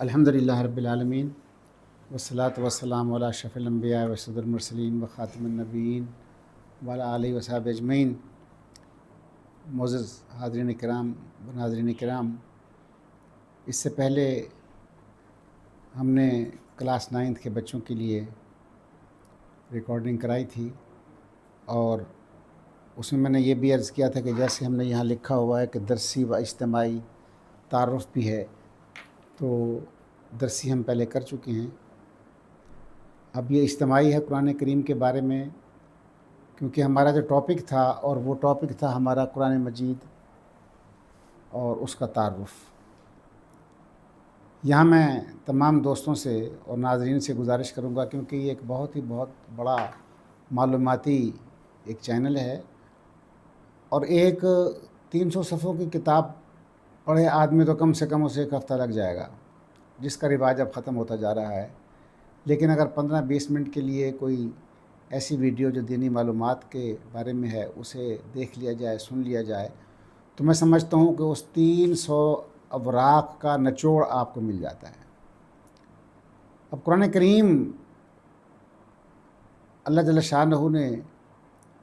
الحمدللہ رب العالمین والصلاۃ والسلام علی اشرف الانبیاء وسید المرسلین وخاتم النبیین وعلی آلہ وصحبہ اجمعین۔ معزز حاضرین کرام و ناظرین کرام، اس سے پہلے ہم نے کلاس 9 کے بچوں کے لیے ریکارڈنگ کرائی تھی، اور اس میں نے یہ بھی عرض کیا تھا کہ جیسے ہم نے یہاں لکھا ہوا ہے کہ درسی و اجتماعی تعارف بھی ہے، تو درسی ہم پہلے کر چکے ہیں۔ اب یہ اجتماعی ہے قرآن کریم کے بارے میں، کیونکہ ہمارا جو ٹاپک تھا اور وہ ٹاپک تھا ہمارا قرآن مجید اور اس کا تعارف۔ یہاں میں تمام دوستوں سے اور ناظرین سے گزارش کروں گا، کیونکہ یہ ایک بہت بڑا معلوماتی ایک چینل ہے، اور ایک 300 صفحوں کی کتاب پڑھے آدمی تو کم سے کم اسے ایک ہفتہ لگ جائے گا، جس کا رواج اب ختم ہوتا جا رہا ہے۔ لیکن اگر 15-20 منٹ کے لیے کوئی ایسی ویڈیو جو دینی معلومات کے بارے میں ہے اسے دیکھ لیا جائے، سن لیا جائے، تو میں سمجھتا ہوں کہ اس 300 اوراق کا نچوڑ آپ کو مل جاتا ہے۔ اب قرآن کریم اللہ جل شانہ نے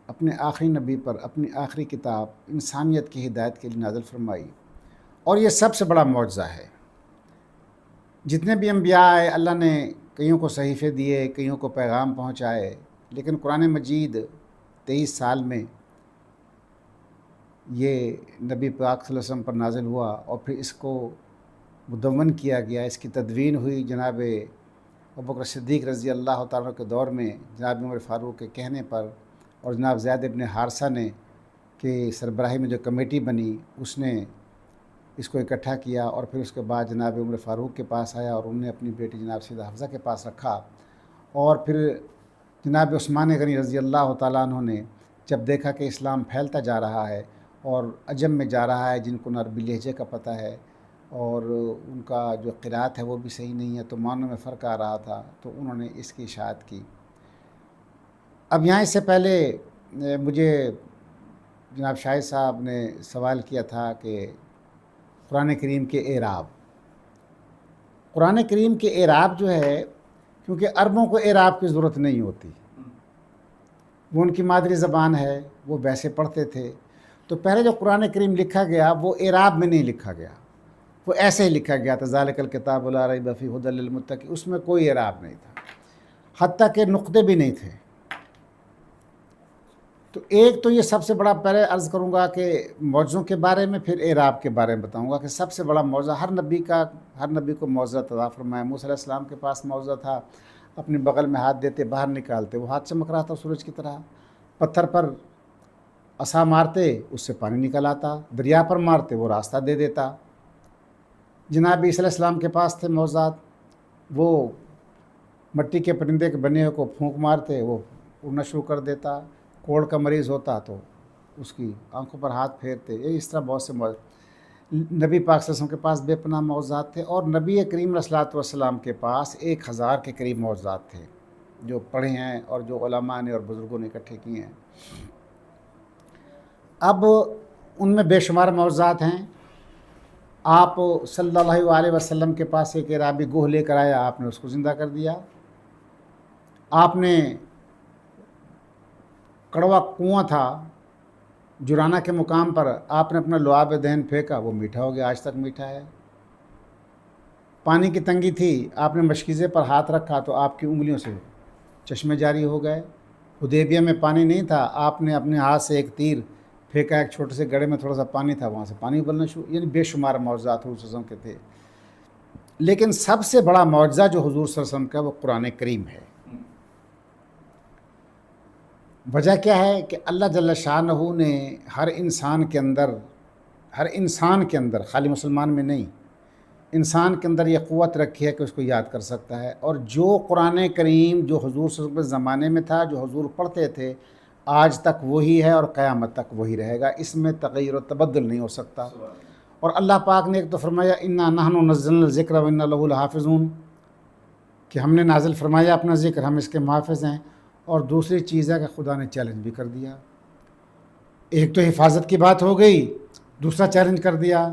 اپنے آخری نبی پر اپنی آخری کتاب انسانیت کی ہدایت کے لیے نازل فرمائی، اور یہ سب سے بڑا معجزہ ہے۔ جتنے بھی انبیاء آئے، اللہ نے کئیوں کو صحیفے دیے، کئیوں کو پیغام پہنچائے، لیکن قرآن مجید 23 سال میں یہ نبی پاک صلی اللہ علیہ وسلم پر نازل ہوا، اور پھر اس کو مدون کیا گیا، اس کی تدوین ہوئی جناب ابوبکر صدیق رضی اللہ تعالیٰ کے دور میں، جناب عمر فاروق کے کہنے پر، اور جناب زید ابن حارثہ نے کہ سربراہی میں جو کمیٹی بنی اس نے اس کو اکٹھا کیا، اور پھر اس کے بعد جناب عمر فاروق کے پاس آیا، اور انہوں نے اپنی بیٹی جناب سیدہ حفصہ کے پاس رکھا، اور پھر جناب عثمان غنی رضی اللہ تعالیٰ عنہ نے جب دیکھا کہ اسلام پھیلتا جا رہا ہے اور عجم میں جا رہا ہے، جن کو نہ عربی لہجے کا پتہ ہے اور ان کا جو قرات ہے وہ بھی صحیح نہیں ہے، تو معنوں میں فرق آ رہا تھا، تو انہوں نے اس کی اشاعت کی۔ اب یہاں اس سے پہلے مجھے جناب شاہد صاحب نے سوال کیا تھا کہ قرآن کریم کے اعراب۔ قرآن کریم کے اعراب جو ہے، کیونکہ عربوں کو اعراب کی ضرورت نہیں ہوتی، وہ ان کی مادری زبان ہے، وہ ویسے پڑھتے تھے، تو پہلے جو قرآن کریم لکھا گیا وہ اعراب میں نہیں لکھا گیا، وہ ایسے ہی لکھا گیا تھا، ذالک الکتاب لا ریب فیہ ھدی للمتقین، اس میں کوئی اعراب نہیں تھا، حتیٰ کہ نقطے بھی نہیں تھے۔ تو ایک تو یہ سب سے بڑا، پہلے عرض کروں گا کہ معجزوں کے بارے میں، پھر اعراب کے بارے میں بتاؤں گا کہ سب سے بڑا معجزہ ہر نبی کو معجزہ عطا فرمایا۔ موسیٰ علیہ السلام کے پاس معجزہ تھا، اپنے بغل میں ہاتھ دیتے باہر نکالتے، وہ ہاتھ چمک رہا تھا سورج کی طرح، پتھر پر عصا مارتے اس سے پانی نکل آتا، دریا پر مارتے وہ راستہ دے دیتا۔ جناب عیسیٰ علیہ السلام کے پاس تھے معجزات، وہ مٹی کے پرندے کے بنے ہوئے کو پھونک مارتے وہ اڑنا شروع کر دیتا، کوڑ کا مریض ہوتا تو اس کی آنکھوں پر ہاتھ پھیرتے، اس طرح بہت سے نبی پاک صلی اللہ علیہ وسلم کے پاس بے پناہ معجزات تھے، اور نبی کریم علیہ الصلوۃ والسلام کے پاس 1000 کے قریب معجزات تھے جو پڑھے ہیں اور جو علماء نے اور بزرگوں نے اکٹھے کیے ہیں۔ اب ان میں بے شمار معجزات ہیں۔ آپ صلی اللہ علیہ وسلم کے پاس ایک اعرابی گوہ لے کر آیا، آپ نے اس کو زندہ کر دیا۔ آپ نے کڑوا کنواں تھا جرانہ کے مقام پر، آپ نے اپنا لعاب دہن پھینکا، وہ میٹھا ہو گیا، آج تک میٹھا ہے۔ پانی کی تنگی تھی، آپ نے مشکیزے پر ہاتھ رکھا تو آپ کی انگلیوں سے چشمے جاری ہو گئے۔ حدیبیہ میں پانی نہیں تھا، آپ نے اپنے ہاتھ سے ایک تیر پھینکا، ایک چھوٹے سے گڑھے میں تھوڑا سا پانی تھا، وہاں سے پانی ابلنا شروع، یعنی بے شمار معجزات حضور صلی اللہ علیہ وسلم کے تھے۔ لیکن سب سے بڑا معجزہ جو حضور صلی اللہ علیہ وسلم کا وہ قرآن کریم ہے۔ وجہ کیا ہے کہ اللہ جل شانہ نے ہر انسان کے اندر خالی مسلمان میں نہیں، انسان کے اندر یہ قوت رکھی ہے کہ اس کو یاد کر سکتا ہے، اور جو قرآن کریم جو حضور صلی اللہ علیہ وسلم کے زمانے میں تھا، جو حضور پڑھتے تھے، آج تک وہی ہے اور قیامت تک وہی رہے گا، اس میں تغیر و تبدل نہیں ہو سکتا۔ اور اللہ پاک نے ایک تو فرمایا انا نحن نزلنا الذکر وانا لہ لحافظون، کہ ہم نے نازل فرمایا اپنا ذکر، ہم اس کے محافظ ہیں۔ اور دوسری چیز ہے کہ خدا نے چیلنج بھی کر دیا، ایک تو حفاظت کی بات ہو گئی، دوسرا چیلنج کر دیا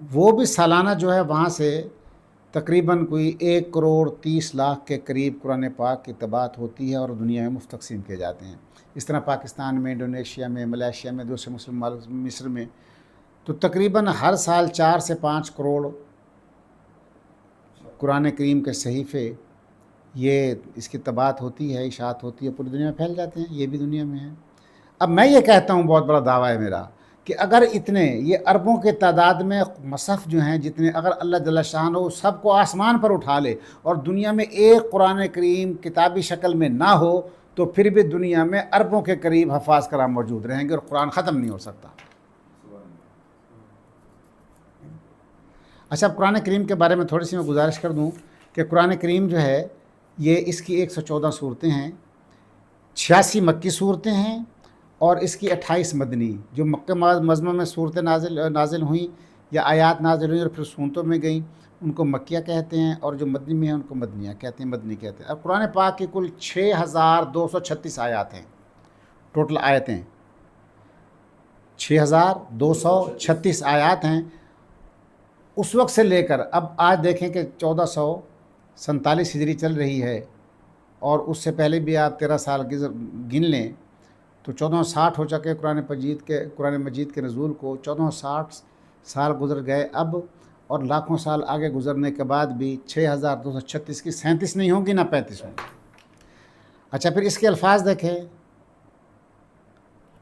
وہ بھی سالانہ جو ہے وہاں سے تقریباً کوئی 1,30,00,000 کے قریب قرآن پاک کی طباعت ہوتی ہے اور دنیا میں مفت تقسیم کیے جاتے ہیں۔ اس طرح پاکستان میں، انڈونیشیا میں، ملائیشیا میں، دوسرے مسلم ممالک، مصر میں، تو تقریباً ہر سال 4 سے 5 کروڑ قرآن کریم کے صحیفے یہ اس کی طباعت ہوتی ہے، اشاعت ہوتی ہے، پوری دنیا میں پھیل جاتے ہیں، یہ بھی دنیا میں ہے۔ اب میں یہ کہتا ہوں، بہت بڑا دعویٰ ہے میرا، کہ اگر اتنے یہ اربوں کے تعداد میں مصحف جو ہیں جتنے، اگر اللہ جل شانہ سب کو آسمان پر اٹھا لے اور دنیا میں ایک قرآن کریم کتابی شکل میں نہ ہو، تو پھر بھی دنیا میں اربوں کے قریب حفاظ کرام موجود رہیں گے اور قرآن ختم نہیں ہو سکتا۔ اچھا، اب قرآن کریم کے بارے میں تھوڑی سی میں گزارش کر دوں کہ قرآن کریم جو ہے یہ اس کی 114 صورتیں ہیں، 86 مکی صورتیں ہیں اور اس کی 28 مدنی۔ جو مکہ معظمہ میں صورتیں نازل ہوئیں یا آیات نازل ہوئیں اور پھر سنتوں میں گئیں، ان کو مکیہ کہتے ہیں، اور جو مدنی میں ہیں ان کو مدنیہ کہتے ہیں، مدنی کہتے ہیں۔ اب قرآن پاک کی کل 6,236 آیات ہیں، ٹوٹل آیتیں 6,236 آیات ہیں۔ اس وقت سے لے کر اب آج دیکھیں کہ 1447 ہجری چل رہی ہے، اور اس سے پہلے بھی آپ 13 سال گن لیں تو 1460 ہو چکے قرآن مجید کے نزول کو۔ 1460 سال گزر گئے اب، اور لاکھوں سال آگے گزرنے کے بعد بھی 6,236 کی 37 نہیں ہوں گی نہ 35 ہوں گی۔ اچھا، پھر اس کے الفاظ دیکھیں،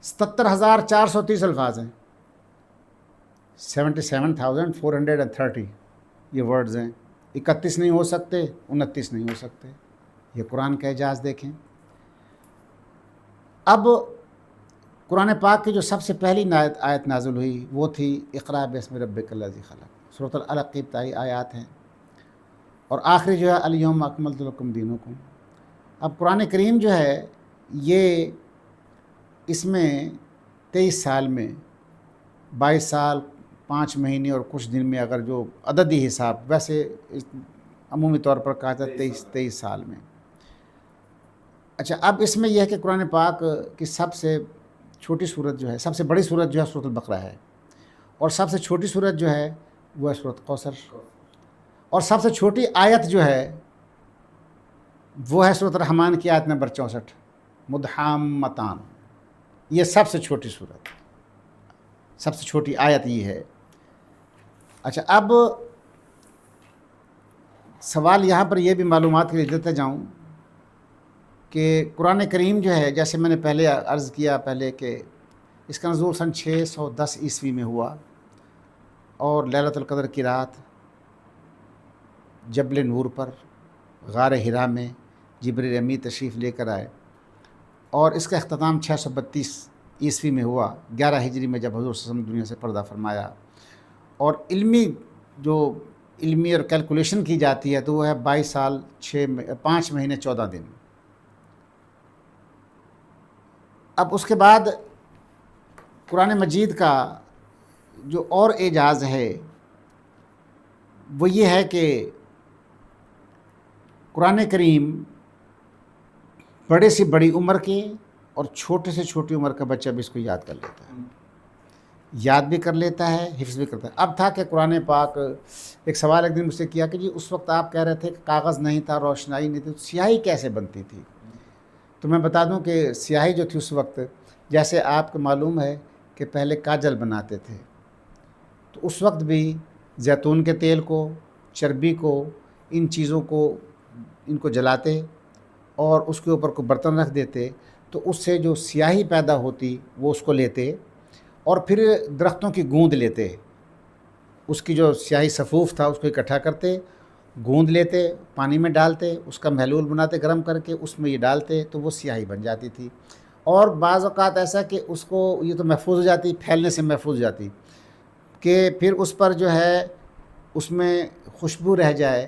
77,430 الفاظ ہیں، 77,430 یہ ورڈز ہیں۔ 31 نہیں ہو سکتے، 29 نہیں ہو سکتے۔ یہ قرآن کا اعجاز دیکھیں۔ اب قرآن پاک کی جو سب سے پہلی آیت نازل ہوئی وہ تھی اقرأ باسم ربک الذی خلق، سورۃ العلق کی ابتدائی آیات ہیں، اور آخری جو ہے الیوم اکملت لکم دینکم۔ اب قرآن کریم جو ہے یہ اس میں 23 سال میں 22 سال 5 مہینے اور کچھ دن میں، اگر جو عددی حساب، ویسے عمومی طور پر کہا جاتا ہے 23 سال میں۔ اچھا، اب اس میں یہ ہے کہ قرآن پاک کی سب سے چھوٹی صورت جو ہے، سب سے بڑی صورت جو ہے سورۃ البقرہ ہے، اور سب سے چھوٹی صورت جو ہے وہ ہے سورۃ کوثر، اور سب سے چھوٹی آیت جو ہے وہ ہے سورۃ الرحمن کی آیت نمبر 64، مدحامتان۔ یہ سب سے چھوٹی صورت، سب سے چھوٹی آیت یہ ہے۔ اچھا، اب سوال یہاں پر یہ بھی معلومات کے لیے دیتا جاؤں کہ قرآن کریم جو ہے، جیسے میں نے پہلے عرض کیا کہ اس کا نزول سن 610 عیسوی میں ہوا، اور لیلۃ القدر کی رات جبل نور پر غار حرا میں جبریل امی تشریف لے کر آئے، اور اس کا اختتام 632 عیسوی میں ہوا، 11 ہجری میں جب حضور صلی اللہ علیہ وسلم دنیا سے پردہ فرمایا۔ اور علمی اور کیلکولیشن کی جاتی ہے تو وہ ہے 22 سال 5 مہینے 14 دن۔ اب اس کے بعد قرآن مجید کا جو اور اعجاز ہے وہ یہ ہے کہ قرآن کریم بڑے سے بڑی عمر کے اور چھوٹے سے چھوٹی عمر کا بچہ بھی اس کو یاد کر لیتا ہے، یاد بھی کر لیتا ہے، حفظ بھی کرتا ہے۔ اب تھا کہ قرآن پاک، ایک سوال ایک دن مجھ سے کیا کہ جی اس وقت آپ کہہ رہے تھے کہ کاغذ نہیں تھا، روشنائی نہیں تھی، تو سیاہی کیسے بنتی تھی؟ تو میں بتا دوں کہ سیاہی جو تھی اس وقت، جیسے آپ کو معلوم ہے کہ پہلے کاجل بناتے تھے، تو اس وقت بھی زیتون کے تیل کو، چربی کو، ان چیزوں کو، ان کو جلاتے اور اس کے اوپر کو برتن رکھ دیتے، تو اس سے جو سیاہی پیدا ہوتی وہ اس کو لیتے اور پھر درختوں کی گوند لیتے، اس کی جو سیاہی صفوف تھا اس کو اکٹھا کرتے، گوند لیتے، پانی میں ڈالتے، اس کا محلول بناتے گرم کر کے، اس میں یہ ڈالتے تو وہ سیاہی بن جاتی تھی۔ اور بعض اوقات ایسا کہ اس کو یہ تو محفوظ ہو جاتی، پھیلنے سے محفوظ ہو جاتی، کہ پھر اس پر جو ہے اس میں خوشبو رہ جائے،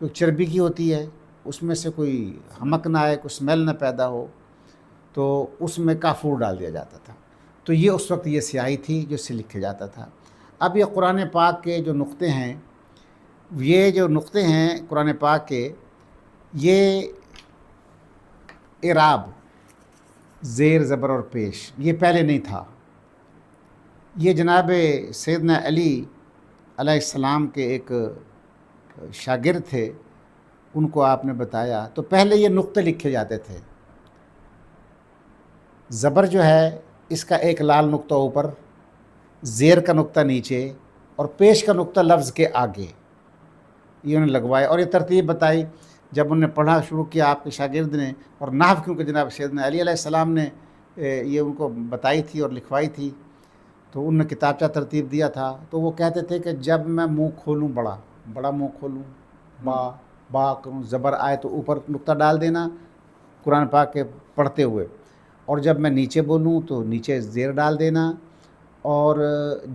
کوئی چربی کی ہوتی ہے، اس میں سے کوئی حمک نہ آئے، کوئی اسمیل نہ پیدا ہو، تو اس میں کافور ڈال دیا جاتا تھا۔ تو یہ اس وقت یہ سیاہی تھی جو سے لکھا جاتا تھا۔ اب یہ قرآن پاک کے جو نقطے ہیں، یہ جو نقطے ہیں قرآن پاک کے، یہ اعراب، زیر زبر اور پیش، یہ پہلے نہیں تھا۔ یہ جناب سیدنا علی علیہ السلام کے ایک شاگرد تھے، ان کو آپ نے بتایا تو پہلے یہ نقطے لکھے جاتے تھے، زبر جو ہے اس کا ایک لال نقطہ اوپر، زیر کا نقطہ نیچے اور پیش کا نقطہ لفظ کے آگے، یہ انہوں نے لگوائے اور یہ ترتیب بتائی۔ جب انہوں نے پڑھنا شروع کیا آپ کے شاگرد نے، اور نحو کیونکہ جناب سیدنا علی علیہ السلام نے یہ ان کو بتائی تھی اور لکھوائی تھی، تو انہوں نے کتابچہ ترتیب دیا تھا، تو وہ کہتے تھے کہ جب میں منہ کھولوں بڑا منہ کھولوں، با کروں، زبر آئے تو اوپر نقطہ ڈال دینا قرآن پاک کے پڑھتے ہوئے، اور جب میں نیچے بولوں تو نیچے زیر ڈال دینا، اور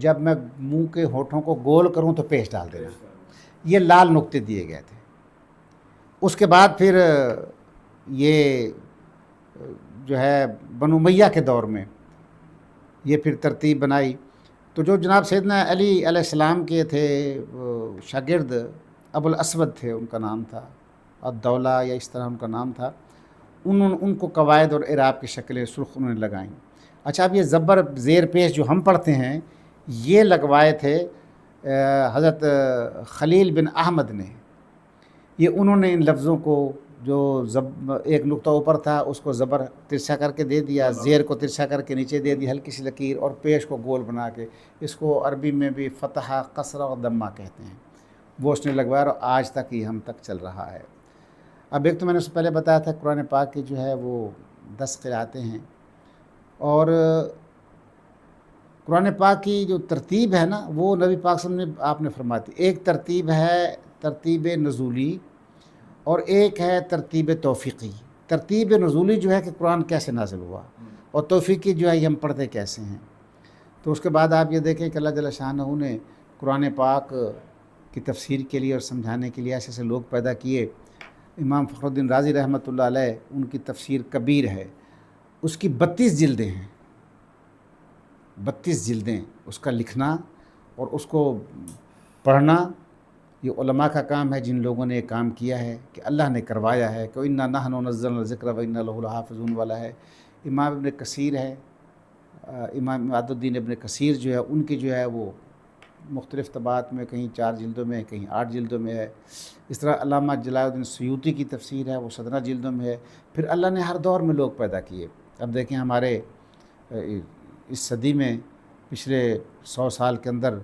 جب میں منہ کے ہونٹوں کو گول کروں تو پیش ڈال دینا۔ یہ لال نقطے دیے گئے تھے۔ اس کے بعد پھر یہ جو ہے بنو امیہ کے دور میں یہ پھر ترتیب بنائی، تو جو جناب سیدنا علی علیہ السلام کے تھے شاگرد، ابو الاسود تھے ان کا نام تھا، الدولہ یا اس طرح ان کا نام تھا، ان کو قواعد اور اعراب کی شکلیں سرخ انہوں نے لگائیں۔ اچھا، اب یہ زبر زیر پیش جو ہم پڑھتے ہیں یہ لگوائے تھے حضرت خلیل بن احمد نے، یہ انہوں نے ان لفظوں کو جو ایک نقطہ اوپر تھا اس کو زبر ترچھا کر کے دے دیا، زیر کو ترچھا کر کے نیچے دے دی ہلکی سی لکیر، اور پیش کو گول بنا کے، اس کو عربی میں بھی فتحہ، قصرہ اور دمہ کہتے ہیں، وہ اس نے لگوایا اور آج تک یہ ہم تک چل رہا ہے۔ اب ایک تو میں نے اس سے پہلے بتایا تھا قرآن پاک کی جو ہے وہ 10 قرأتیں ہیں، اور قرآن پاک کی جو ترتیب ہے نا وہ نبی پاک صلی اللہ علیہ وسلم نے آپ نے فرمائی تھی، ایک ترتیب ہے ترتیب نزولی اور ایک ہے ترتیب توفیقی۔ ترتیب نزولی جو ہے کہ قرآن کیسے نازل ہوا، اور توفیقی جو ہے یہ ہم پڑھتے کیسے ہیں۔ تو اس کے بعد آپ یہ دیکھیں کہ اللہ جل شانہ نے قرآن پاک کی تفسیر کے لیے اور سمجھانے کے لیے ایسے ایسے لوگ پیدا کیے۔ امام فخر الدین رازی رحمۃ اللہ علیہ، ان کی تفسیر کبیر ہے، اس کی 32 جلدیں ہیں، 32 جلدیں، اس کا لکھنا اور اس کو پڑھنا یہ علماء کا کام ہے، جن لوگوں نے یہ کام کیا ہے کہ اللہ نے کروایا ہے کہ اِنَّا نَحْنُ نَزَّلْنَا الذِّكْرَ وَإِنَّا لَهُ لَحَافِظُونَ والا ہے۔ امام ابن کثیر ہے، امام عبد الدین ابن کثیر جو ہے ان کی جو ہے وہ مختلف طبعات میں، کہیں 4 جلدوں میں ہے، کہیں 8 جلدوں میں ہے۔ اس طرح علامہ جلال الدین سیوطی کی تفسیر ہے، وہ 17 جلدوں میں ہے۔ پھر اللہ نے ہر دور میں لوگ پیدا کیے۔ اب دیکھیں ہمارے اس صدی میں پچھلے 100 سال کے اندر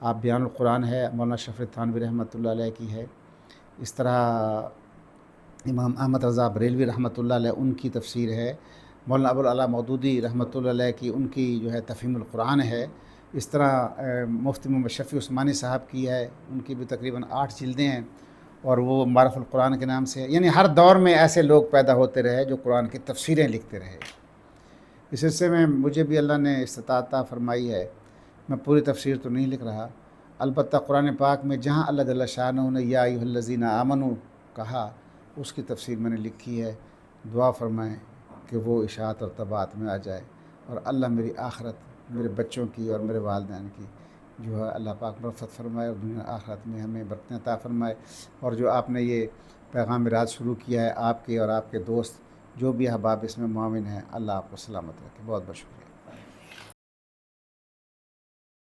آپ بیان القرآن ہے، مولانا شفیع تھانوی رحمۃ اللہ علیہ کی ہے، اس طرح امام احمد رضا بریلوی رحمۃ اللہ علیہ ان کی تفسیر ہے، مولانا ابوالعلا مودودی رحمۃ اللہ علیہ کی ان کی جو ہے تفہیم القرآن ہے، اس طرح مفتی محمد شفیع عثمانی صاحب کی ہے، ان کی بھی تقریباً 8 جلدیں ہیں، اور وہ معرف القرآن کے نام سے۔ یعنی ہر دور میں ایسے لوگ پیدا ہوتے رہے جو قرآن کی تفسیریں لکھتے رہے۔ اس سلسلے میں مجھے بھی اللہ نے استطاعت عطا فرمائی ہے، میں پوری تفسیر تو نہیں لکھ رہا، البتہ قرآن پاک میں جہاں اللہ جل شانہ نے یا ایھا الذین آمنوا کہا اس کی تفسیر میں نے لکھی ہے۔ دعا فرمائیں کہ وہ اشاعت اور طباعت میں آ جائے، اور اللہ میری آخرت، میرے بچوں کی اور میرے والدین کی جو ہے اللہ پاک مرفت فرمائے، اور دنیا آخرت میں ہمیں برکتیں عطا فرمائے۔ اور جو آپ نے یہ پیغام راز شروع کیا ہے، آپ کے اور آپ کے دوست جو بھی احباب اس میں معاون ہیں، اللہ آپ کو سلامت رکھے۔ بہت بہت شکریہ۔